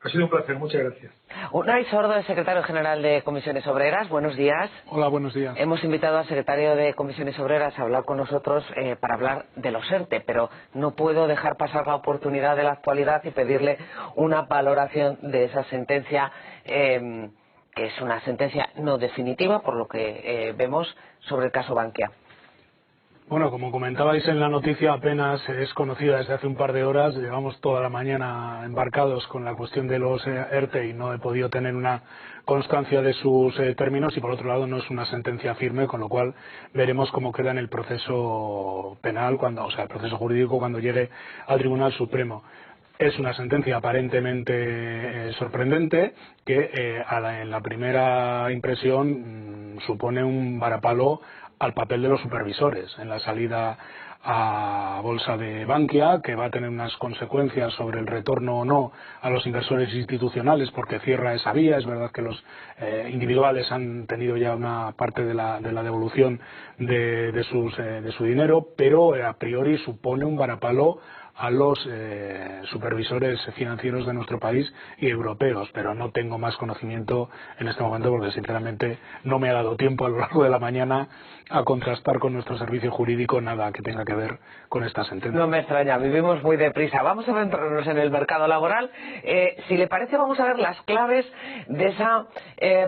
Ha sido un placer, muchas gracias. Unai Sordo es secretario general de Comisiones Obreras. Buenos días. Hola, buenos días. Hemos invitado al secretario de Comisiones Obreras a hablar con nosotros para hablar de los ERTE, pero no puedo dejar pasar la oportunidad de la actualidad y pedirle una valoración de esa sentencia, que es una sentencia no definitiva, por lo que vemos, sobre el caso Bankia. Bueno, como comentabais en la noticia, apenas es conocida desde hace un par de horas. Llevamos toda la mañana embarcados con la cuestión de los ERTE y no he podido tener una constancia de sus términos, y por otro lado no es una sentencia firme, con lo cual veremos cómo queda en el proceso penal, el proceso jurídico cuando llegue al Tribunal Supremo. Es una sentencia aparentemente sorprendente que en la primera impresión supone un varapalo al papel de los supervisores en la salida a bolsa de Bankia, que va a tener unas consecuencias sobre el retorno o no a los inversores institucionales, porque cierra esa vía. Es verdad que los individuales han tenido ya una parte de la devolución de su dinero, pero a priori supone un varapalo a los supervisores financieros de nuestro país y europeos, pero no tengo más conocimiento en este momento porque sinceramente no me ha dado tiempo a lo largo de la mañana a contrastar con nuestro servicio jurídico nada que tenga que ver con esta sentencia. No me extraña, vivimos muy deprisa. Vamos a centrarnos en el mercado laboral. Si le parece, vamos a ver las claves de esa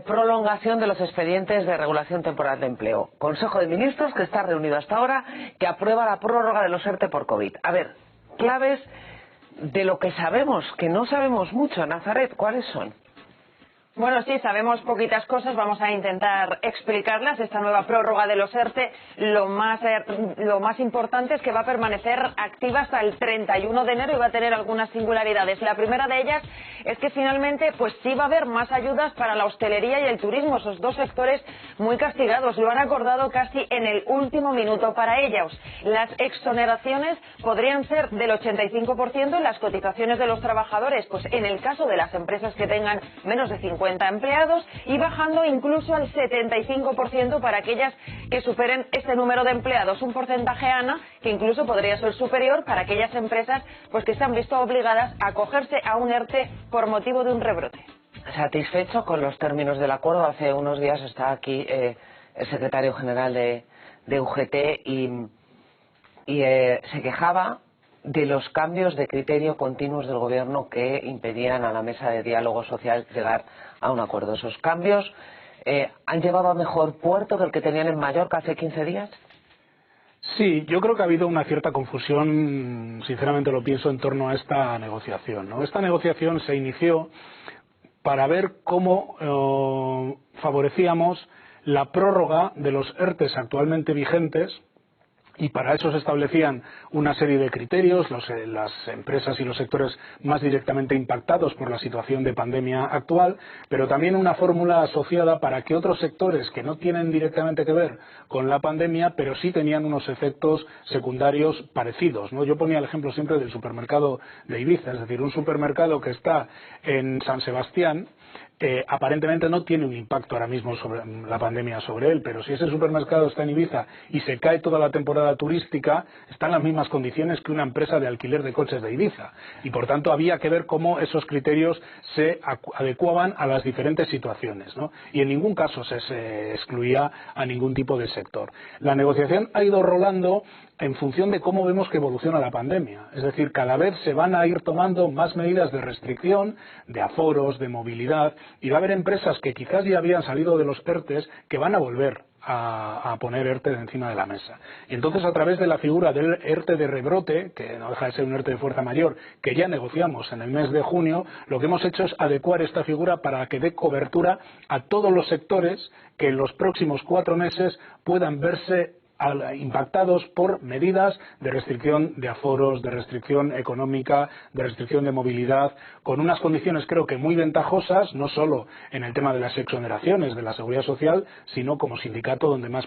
prolongación de los expedientes de regulación temporal de empleo. Consejo de Ministros, que está reunido hasta ahora, que aprueba la prórroga de los ERTE por COVID. A ver, claves de lo que sabemos, que no sabemos mucho. Nazaret, ¿cuáles son? Bueno, sí, sabemos poquitas cosas, vamos a intentar explicarlas. Esta nueva prórroga de los ERTE, lo más importante es que va a permanecer activa hasta el 31 de enero y va a tener algunas singularidades. La primera de ellas es que finalmente pues sí va a haber más ayudas para la hostelería y el turismo, esos dos sectores muy castigados. Lo han acordado casi en el último minuto para ellos. Las exoneraciones podrían ser del 85% en las cotizaciones de los trabajadores, pues en el caso de las empresas que tengan menos de 50 empleados, y bajando incluso al 75% para aquellas que superen este número de empleados, un porcentaje, Ana, que incluso podría ser superior para aquellas empresas pues que se han visto obligadas a acogerse a un ERTE por motivo de un rebrote. ¿Satisfecho con los términos del acuerdo? Hace unos días está aquí el secretario general de UGT y se quejaba de los cambios de criterio continuos del gobierno que impedían a la mesa de diálogo social llegar a un acuerdo. ¿Esos cambios han llevado a mejor puerto que el que tenían en Mallorca hace 15 días? Sí, yo creo que ha habido una cierta confusión, sinceramente lo pienso, en torno a esta negociación, ¿no? Esta negociación se inició para ver cómo favorecíamos la prórroga de los ERTEs actualmente vigentes, y para eso se establecían una serie de criterios. Las empresas y los sectores más directamente impactados por la situación de pandemia actual, pero también una fórmula asociada para que otros sectores que no tienen directamente que ver con la pandemia, pero sí tenían unos efectos secundarios parecidos, ¿no? Yo ponía el ejemplo siempre del supermercado de Ibiza, es decir, un supermercado que está en San Sebastián, aparentemente no tiene un impacto ahora mismo sobre la pandemia sobre él, pero si ese supermercado está en Ibiza y se cae toda la temporada turística, está en las mismas condiciones que una empresa de alquiler de coches de Ibiza, y por tanto había que ver cómo esos criterios se adecuaban a las diferentes situaciones, ¿no? Y en ningún caso se excluía a ningún tipo de sector. La negociación ha ido rolando en función de cómo vemos que evoluciona la pandemia. Es decir, cada vez se van a ir tomando más medidas de restricción, de aforos, de movilidad, y va a haber empresas que quizás ya habían salido de los ERTEs que van a volver a poner ERTE encima de la mesa. Y entonces, a través de la figura del ERTE de rebrote, que no deja de ser un ERTE de fuerza mayor, que ya negociamos en el mes de junio, lo que hemos hecho es adecuar esta figura para que dé cobertura a todos los sectores que en los próximos 4 meses puedan verse impactados por medidas de restricción de aforos, de restricción económica, de restricción de movilidad, con unas condiciones creo que muy ventajosas, no solo en el tema de las exoneraciones de la seguridad social, sino como sindicato donde más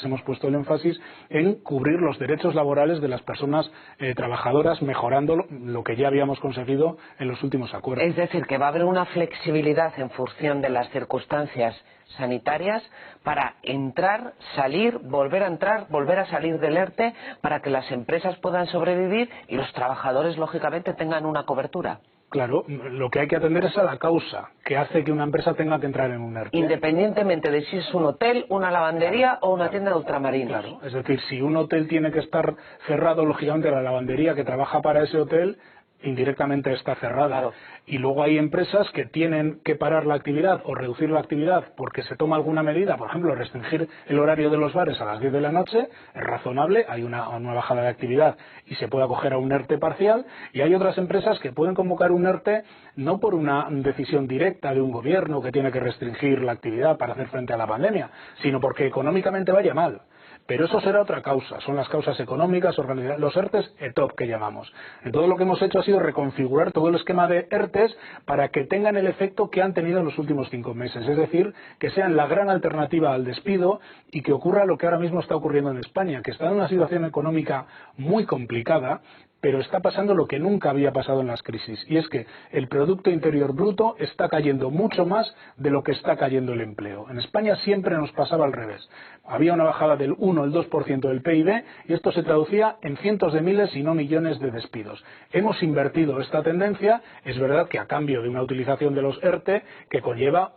hemos puesto el énfasis en cubrir los derechos laborales de las personas trabajadoras, mejorando lo que ya habíamos conseguido en los últimos acuerdos. Es decir, que va a haber una flexibilidad en función de las circunstancias sanitarias para entrar, salir, volver a salir del ERTE, para que las empresas puedan sobrevivir y los trabajadores lógicamente tengan una cobertura. Claro, lo que hay que atender es a la causa que hace que una empresa tenga que entrar en un ERTE. Independientemente de si es un hotel, una lavandería o una tienda de ultramarinos. Claro, es decir, si un hotel tiene que estar cerrado, lógicamente la lavandería que trabaja para ese hotel indirectamente está cerrada. Claro. Y luego hay empresas que tienen que parar la actividad o reducir la actividad porque se toma alguna medida, por ejemplo, restringir el horario de los bares a las 10 de la noche, es razonable, hay una bajada de actividad y se puede acoger a un ERTE parcial, y hay otras empresas que pueden convocar un ERTE no por una decisión directa de un gobierno que tiene que restringir la actividad para hacer frente a la pandemia, sino porque económicamente vaya mal. Pero eso será otra causa, son las causas económicas, los ERTEs ETOP que llamamos. Entonces lo que hemos hecho ha sido reconfigurar todo el esquema de ERTEs para que tengan el efecto que han tenido en los últimos 5 meses, es decir, que sean la gran alternativa al despido y que ocurra lo que ahora mismo está ocurriendo en España, que está en una situación económica muy complicada, pero está pasando lo que nunca había pasado en las crisis, y es que el Producto Interior Bruto está cayendo mucho más de lo que está cayendo el empleo. En España siempre nos pasaba al revés. Había una bajada del 1 o el 2% del PIB y esto se traducía en cientos de miles, si no millones de despidos. Hemos invertido esta tendencia, es verdad que a cambio de una utilización de los ERTE que conlleva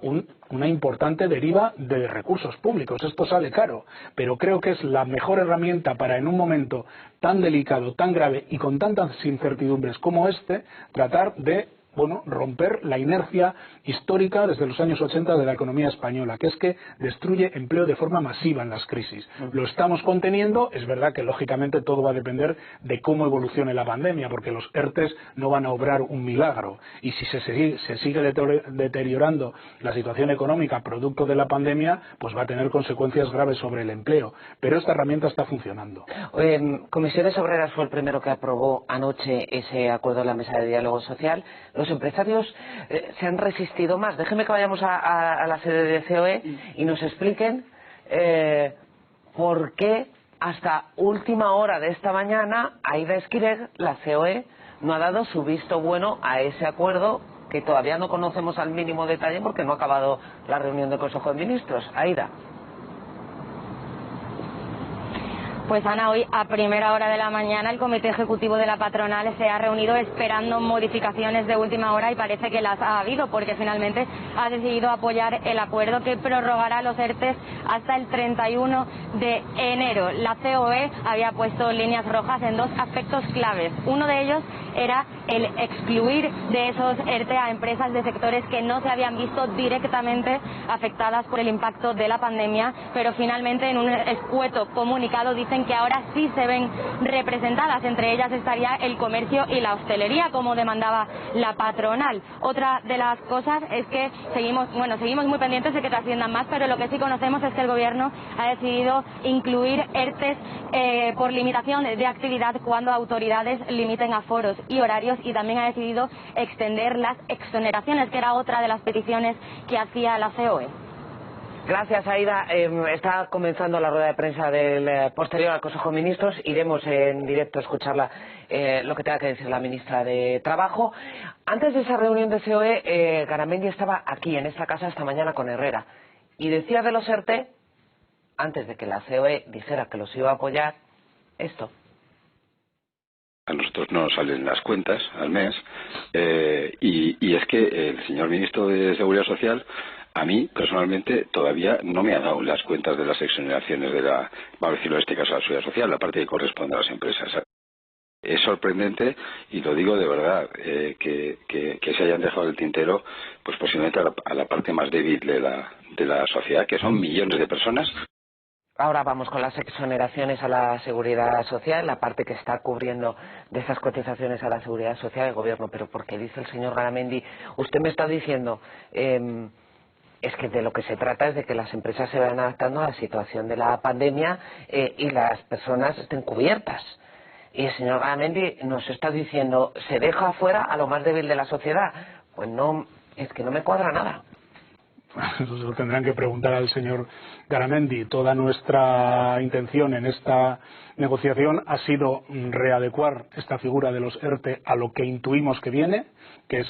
una importante deriva de recursos públicos. Esto sale caro, pero creo que es la mejor herramienta para, en un momento tan delicado, tan grave y con tantas incertidumbres como este, tratar de romper la inercia histórica desde los años 80 de la economía española, que es que destruye empleo de forma masiva en las crisis. Lo estamos conteniendo, es verdad que lógicamente todo va a depender de cómo evolucione la pandemia, porque los ERTEs no van a obrar un milagro, y si se sigue deteriorando la situación económica producto de la pandemia, pues va a tener consecuencias graves sobre el empleo, pero esta herramienta está funcionando. Comisiones Obreras fue el primero que aprobó anoche ese acuerdo en la mesa de diálogo social. Los empresarios se han resistido más. Déjenme que vayamos a la sede de COE y nos expliquen por qué hasta última hora de esta mañana Aida Esquireg, la COE, no ha dado su visto bueno a ese acuerdo que todavía no conocemos al mínimo detalle porque no ha acabado la reunión del Consejo de Ministros. Aida. Pues Ana, hoy a primera hora de la mañana el Comité Ejecutivo de la Patronal se ha reunido esperando modificaciones de última hora y parece que las ha habido, porque finalmente ha decidido apoyar el acuerdo que prorrogará los ERTEs hasta el 31 de enero. La COE había puesto líneas rojas en 2 aspectos claves. Uno de ellos era el excluir de esos ERTE a empresas de sectores que no se habían visto directamente afectadas por el impacto de la pandemia, pero finalmente en un escueto comunicado dicen que ahora sí se ven representadas. Entre ellas estaría el comercio y la hostelería, como demandaba la patronal. Otra de las cosas es que seguimos muy pendientes de que trasciendan más, pero lo que sí conocemos es que el Gobierno ha decidido incluir ERTEs por limitación de actividad cuando autoridades limiten aforos y horarios, y también ha decidido extender las exoneraciones, que era otra de las peticiones que hacía la COE. Gracias, Aida. Está comenzando la rueda de prensa del posterior al Consejo de Ministros. Iremos en directo a escucharla, lo que tenga que decir la ministra de Trabajo. Antes de esa reunión de COE, Garamendi estaba aquí, en esta casa, esta mañana con Herrera. Y decía de los ERTE, antes de que la COE dijera que los iba a apoyar, esto. A nosotros no nos salen las cuentas al mes, y es que el señor ministro de Seguridad Social, a mí personalmente, todavía no me ha dado las cuentas de las exoneraciones de vamos a decirlo en este caso, la Seguridad Social, la parte que corresponde a las empresas. Es sorprendente, y lo digo de verdad, que se hayan dejado el tintero, pues posiblemente a la parte más débil de la sociedad, que son millones de personas. Ahora vamos con las exoneraciones a la Seguridad Social, la parte que está cubriendo de esas cotizaciones a la Seguridad Social el Gobierno. Pero porque dice el señor Garamendi, usted me está diciendo, es que de lo que se trata es de que las empresas se vayan adaptando a la situación de la pandemia y las personas estén cubiertas. Y el señor Garamendi nos está diciendo, se deja afuera a lo más débil de la sociedad. Pues no, es que no me cuadra nada. Eso se lo tendrán que preguntar al señor Garamendi. Toda nuestra intención en esta negociación ha sido readecuar esta figura de los ERTE a lo que intuimos que viene, que es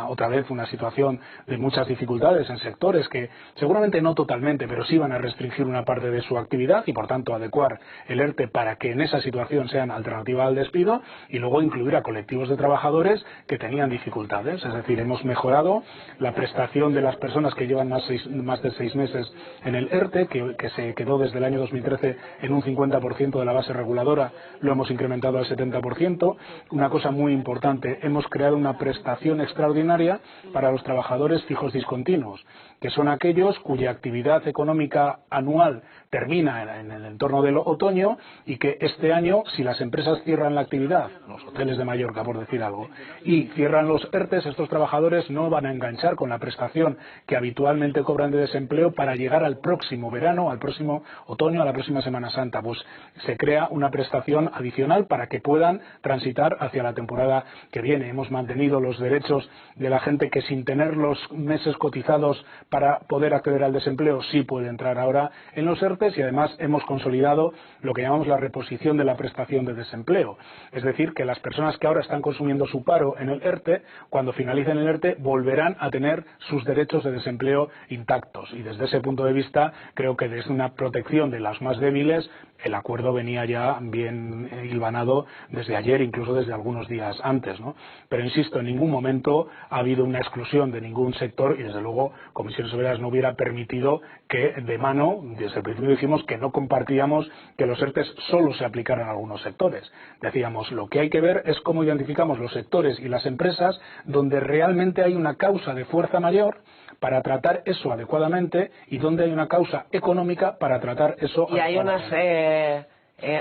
otra vez una situación de muchas dificultades en sectores que seguramente no totalmente, pero sí van a restringir una parte de su actividad y por tanto adecuar el ERTE para que en esa situación sean alternativa al despido, y luego incluir a colectivos de trabajadores que tenían dificultades. Es decir, hemos mejorado la prestación de las personas que llevan más de 6 meses en el ERTE, que se quedó desde el año 2013 en un 50% de la base reguladora, lo hemos incrementado al 70%. Una cosa muy importante, hemos creado una prestación extraordinaria para los trabajadores fijos discontinuos, que son aquellos cuya actividad económica anual termina en el entorno del otoño y que este año, si las empresas cierran la actividad, los hoteles de Mallorca por decir algo, y cierran los ERTEs, estos trabajadores no van a enganchar con la prestación que habitualmente cobran de desempleo para llegar al próximo verano, al próximo otoño, a la próxima Semana Santa. Pues se crea una prestación adicional para que puedan transitar hacia la temporada que viene. Hemos mantenido los derechos de la gente que sin tener los meses cotizados para poder acceder al desempleo sí puede entrar ahora en los ERTES, y además hemos consolidado lo que llamamos la reposición de la prestación de desempleo. Es decir, que las personas que ahora están consumiendo su paro en el ERTE, cuando finalicen el ERTE, volverán a tener sus derechos de desempleo intactos. Y desde ese punto de vista, creo que desde una protección de las más débiles, el acuerdo venía ya bien hilvanado desde ayer, incluso desde algunos días antes, ¿no? Pero insisto, en ningún momento ha habido una exclusión de ningún sector, y desde luego Comisiones Obreras no hubiera permitido que de mano, desde el principio dijimos que no compartíamos que los ERTEs solo se aplicaran a algunos sectores. Decíamos, lo que hay que ver es cómo identificamos los sectores y las empresas donde realmente hay una causa de fuerza mayor para tratar eso adecuadamente, y donde hay una causa económica para tratar eso y hay adecuadamente.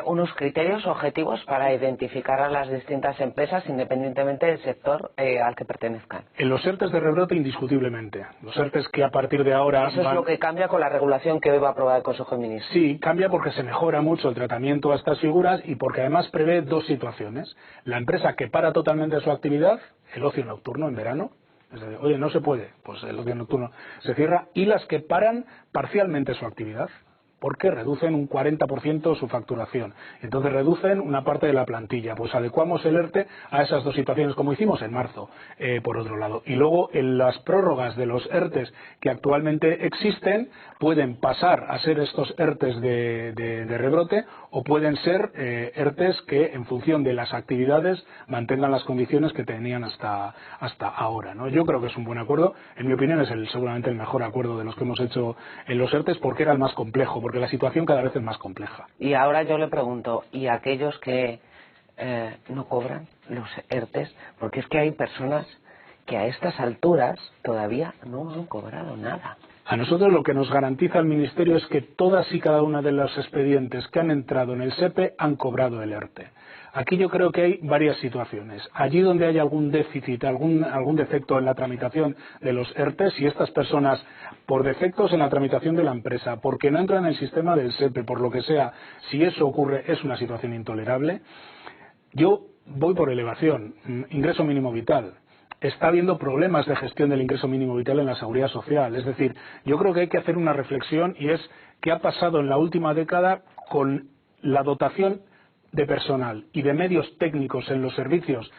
unos criterios objetivos para identificar a las distintas empresas independientemente del sector al que pertenezcan. En los ERTEs de rebrote, indiscutiblemente. Los ERTEs que a partir de ahora... Eso es lo que cambia con la regulación que hoy va a aprobar el Consejo de Ministros. Sí, cambia porque se mejora mucho el tratamiento a estas figuras y porque además prevé dos situaciones. La empresa que para totalmente su actividad, el ocio nocturno en verano, es decir, oye, no se puede, pues el ocio nocturno se cierra, y las que paran parcialmente su actividad, porque reducen un 40% su facturación. Entonces reducen una parte de la plantilla. Pues adecuamos el ERTE a esas dos situaciones, como hicimos en marzo, por otro lado. Y luego, en las prórrogas de los ERTEs que actualmente existen, pueden pasar a ser estos ERTEs de rebrote, o pueden ser ERTEs que, en función de las actividades, mantengan las condiciones que tenían hasta ahora, ¿no? Yo creo que es un buen acuerdo. En mi opinión, es seguramente el mejor acuerdo de los que hemos hecho en los ERTEs, porque era el más complejo, porque la situación cada vez es más compleja. Y ahora yo le pregunto, ¿y aquellos que no cobran los ERTEs? Porque es que hay personas que a estas alturas todavía no han cobrado nada. A nosotros lo que nos garantiza el Ministerio es que todas y cada una de los expedientes que han entrado en el SEPE han cobrado el ERTE. Aquí yo creo que hay varias situaciones. Allí donde hay algún déficit, algún defecto en la tramitación de los ERTE, si estas personas, por defectos en la tramitación de la empresa, porque no entran en el sistema del SEPE, por lo que sea, si eso ocurre, es una situación intolerable. Yo voy por elevación, ingreso mínimo vital. Está habiendo problemas de gestión del ingreso mínimo vital en la seguridad social. Es decir, yo creo que hay que hacer una reflexión, y es qué ha pasado en la última década con la dotación de personal y de medios técnicos en los servicios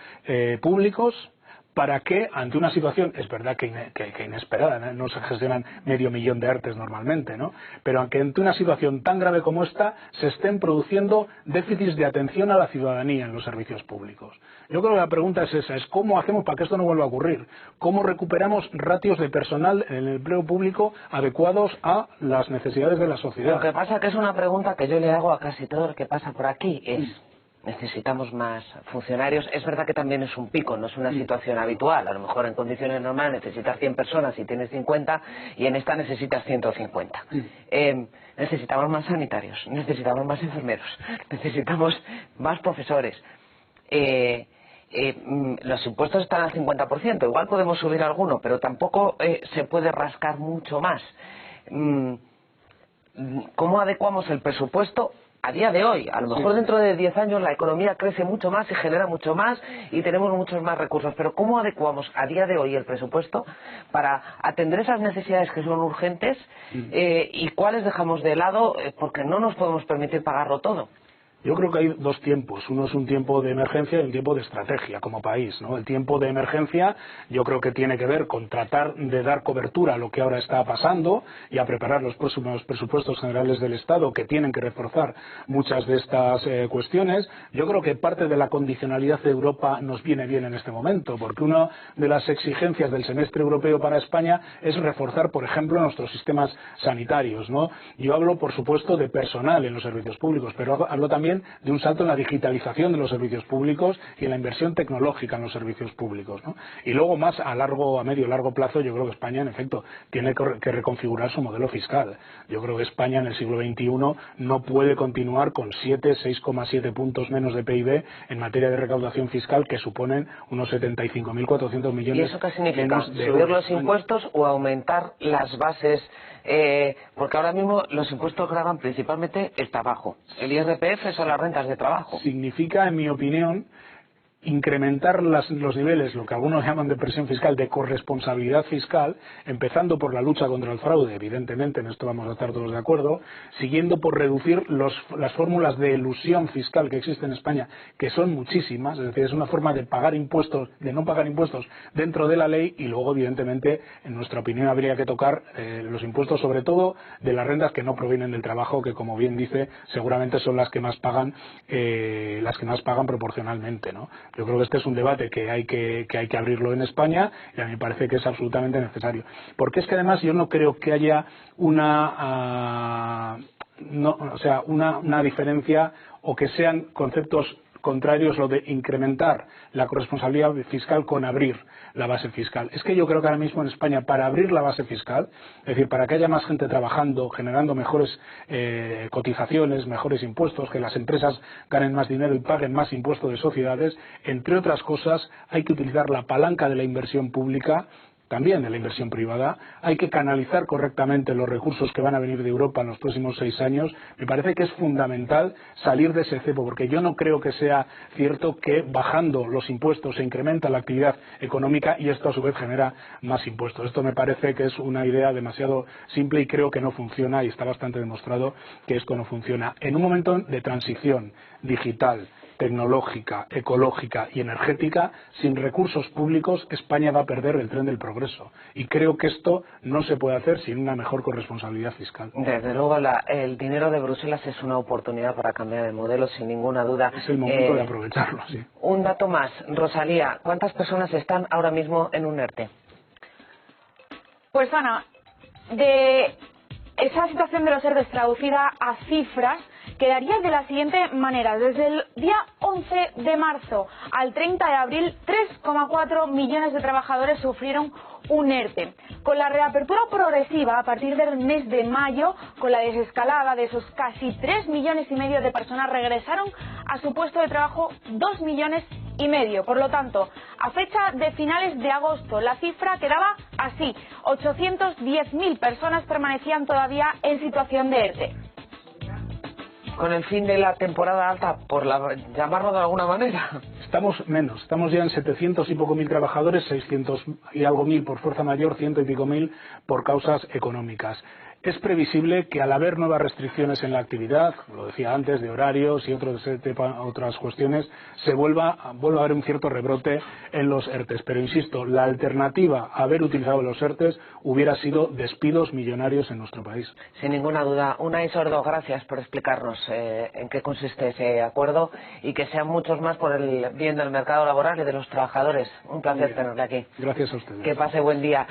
públicos, para que ante una situación, es verdad que inesperada, no se gestionan 500.000 de ERTEs normalmente, ¿no? Pero aunque ante una situación tan grave como esta se estén produciendo déficits de atención a la ciudadanía en los servicios públicos. Yo creo que la pregunta es esa, es cómo hacemos para que esto no vuelva a ocurrir, cómo recuperamos ratios de personal en el empleo público adecuados a las necesidades de la sociedad. Lo que pasa es que es una pregunta que yo le hago a casi todo el que pasa por aquí, necesitamos más funcionarios. Es verdad que también es un pico, no es una situación habitual. A lo mejor en condiciones normales necesitas 100 personas y tienes 50, y en esta necesitas 150. Necesitamos más sanitarios, necesitamos más enfermeros, necesitamos más profesores. Los impuestos están al 50%, igual podemos subir alguno, pero tampoco se puede rascar mucho más. ¿Cómo adecuamos el presupuesto a día de hoy? A lo mejor dentro de 10 años la economía crece mucho más y genera mucho más y tenemos muchos más recursos, pero ¿cómo adecuamos a día de hoy el presupuesto para atender esas necesidades que son urgentes y cuáles dejamos de lado porque no nos podemos permitir pagarlo todo? Yo creo que hay dos tiempos. Uno es un tiempo de emergencia y un tiempo de estrategia como país, ¿no? El tiempo de emergencia yo creo que tiene que ver con tratar de dar cobertura a lo que ahora está pasando y a preparar los próximos presupuestos generales del Estado, que tienen que reforzar muchas de estas cuestiones. Yo creo que parte de la condicionalidad de Europa nos viene bien en este momento, porque una de las exigencias del semestre europeo para España es reforzar, por ejemplo, nuestros sistemas sanitarios, ¿no? Yo hablo, por supuesto, de personal en los servicios públicos, pero hablo también de un salto en la digitalización de los servicios públicos y en la inversión tecnológica en los servicios públicos, ¿no? Y luego, más a medio y largo plazo, yo creo que España, en efecto, tiene que reconfigurar su modelo fiscal. Yo creo que España en el siglo XXI no puede continuar con 6,7 puntos menos de PIB en materia de recaudación fiscal, que suponen unos 75.400 millones. ¿Y eso qué significa? De ¿Subir los impuestos o aumentar las bases? Porque ahora mismo los impuestos gravan principalmente el trabajo. El IRPF son las rentas de trabajo. Significa, en mi opinión, incrementar los niveles, lo que algunos llaman de presión fiscal, de corresponsabilidad fiscal, empezando por la lucha contra el fraude, evidentemente, en esto vamos a estar todos de acuerdo, siguiendo por reducir las fórmulas de elusión fiscal que existen en España, que son muchísimas, es decir, es una forma de pagar impuestos, de no pagar impuestos dentro de la ley, y luego, evidentemente, en nuestra opinión, habría que tocar los impuestos, sobre todo de las rentas que no provienen del trabajo, que, como bien dice, seguramente son las que más pagan proporcionalmente, ¿no? Yo creo que este es un debate que hay que abrirlo en España, y a mí me parece que es absolutamente necesario. Porque es que además yo no creo que haya una diferencia, o que sean conceptos contrarios lo de incrementar la corresponsabilidad fiscal con abrir la base fiscal. Es que yo creo que ahora mismo en España, para abrir la base fiscal, es decir, para que haya más gente trabajando, generando mejores cotizaciones, mejores impuestos, que las empresas ganen más dinero y paguen más impuestos de sociedades, entre otras cosas, hay que utilizar la palanca de la inversión pública, también de la inversión privada. Hay que canalizar correctamente los recursos que van a venir de Europa en los próximos 6 años. Me parece que es fundamental salir de ese cepo, porque yo no creo que sea cierto que bajando los impuestos se incrementa la actividad económica y esto a su vez genera más impuestos. Esto me parece que es una idea demasiado simple y creo que no funciona, y está bastante demostrado que esto no funciona. En un momento de transición digital, tecnológica, ecológica y energética, sin recursos públicos, España va a perder el tren del progreso. Y creo que esto no se puede hacer sin una mejor corresponsabilidad fiscal. Desde luego, el dinero de Bruselas es una oportunidad para cambiar el modelo, sin ninguna duda. Es el momento de aprovecharlo, sí. Un dato más, Rosalía, ¿cuántas personas están ahora mismo en un ERTE? Pues, Ana, de esa situación de los ERTE traducida a cifras, quedaría de la siguiente manera. Desde el día 11 de marzo al 30 de abril, 3,4 millones de trabajadores sufrieron un ERTE. Con la reapertura progresiva a partir del mes de mayo, con la desescalada de esos casi 3,5 millones de personas, regresaron a su puesto de trabajo 2,5 millones. Por lo tanto, a fecha de finales de agosto, la cifra quedaba así: 810.000 personas permanecían todavía en situación de ERTE. Con el fin de la temporada alta, llamarlo de alguna manera. Estamos ya en 700 y poco mil trabajadores, 600 y algo mil por fuerza mayor, 100 y pico mil por causas económicas. Es previsible que, al haber nuevas restricciones en la actividad, lo decía antes, de horarios y otras cuestiones, se vuelva a haber un cierto rebrote en los ERTES. Pero insisto, la alternativa a haber utilizado los ERTES hubiera sido despidos millonarios en nuestro país. Sin ninguna duda. Unai Sordo, gracias por explicarnos en qué consiste ese acuerdo, y que sean muchos más por el bien del mercado laboral y de los trabajadores. Un placer tenerle aquí. Gracias a ustedes. Que pase buen día.